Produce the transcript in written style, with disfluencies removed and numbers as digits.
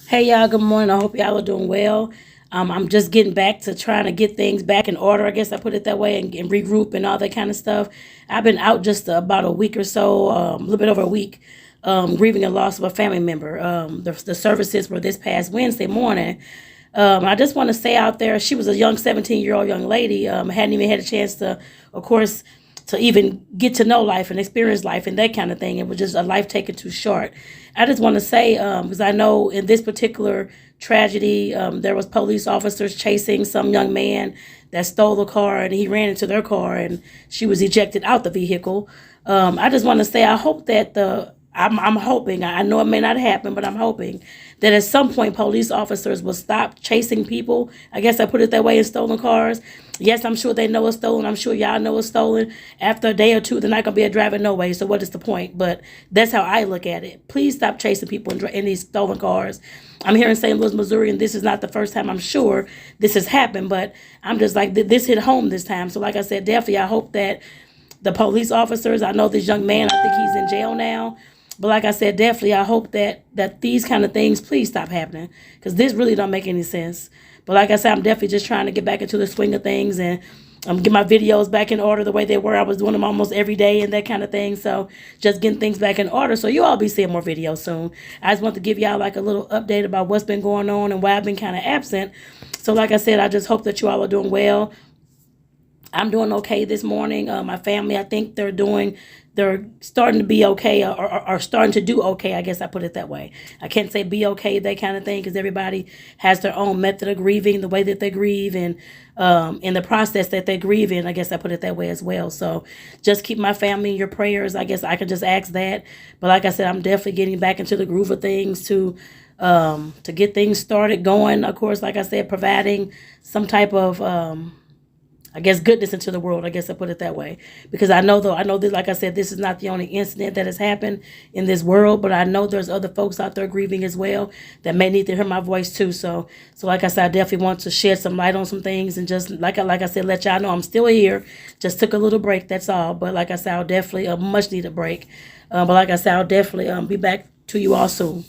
Hey y'all, good morning. I hope y'all are doing well. I'm just getting back to trying to get things back in order. I guess I put it that way, and regroup and all that kind of stuff. I've been out just about a week or so, a little bit over a week, grieving a loss of a family member. The services were this past Wednesday morning. I just want to say out there, she was a young 17-year-old young lady. Hadn't even had a chance to, of course, to even get to know life and experience life and that kind of thing. It was just a life taken too short. I just want to say, because I know in this particular tragedy, there was police officers chasing some young man that stole the car, and he ran into their car, and she was ejected out the vehicle. I just want to say, I hope that I'm hoping, I know it may not happen, but I'm hoping that at some point police officers will stop chasing people. I guess I put it that way, in stolen cars. Yes, I'm sure they know it's stolen. I'm sure y'all know it's stolen. After a day or two, they're not going to be a driver no way. So what is the point? But that's how I look at it. Please stop chasing people in these stolen cars. I'm here in St. Louis, Missouri, and this is not the first time I'm sure this has happened. But I'm just like, this hit home this time. So like I said, definitely I hope that the police officers, I know this young man, I think he's in jail now. But like I said, definitely I hope that these kind of things please stop happening, because this really don't make any sense. But like I said, I'm definitely just trying to get back into the swing of things and get my videos back in order the way they were. I was doing them almost every day and that kind of thing. So just getting things back in order. So you all be seeing more videos soon. I just want to give y'all like a little update about what's been going on and why I've been kind of absent. So like I said, I just hope that you all are doing well. I'm doing okay this morning. My family, I think they're starting to be okay, or starting to do okay. I guess I put it that way. I can't say be okay, that kind of thing, because everybody has their own method of grieving, the way that they grieve, and in the process that they grieve in. I guess I put it that way as well. So just keep my family in your prayers. I guess I could just ask that. But like I said, I'm definitely getting back into the groove of things to get things started going. Of course, like I said, providing some type of I guess goodness into the world. I guess I put it that way, because I know that, like I said, this is not the only incident that has happened in this world, but I know there's other folks out there grieving as well that may need to hear my voice too. So like I said, I definitely want to shed some light on some things, and just like I said, let y'all know I'm still here. Just took a little break, that's all. But like I said, I'll definitely a much needed break. But like I said, I'll definitely be back to you all soon.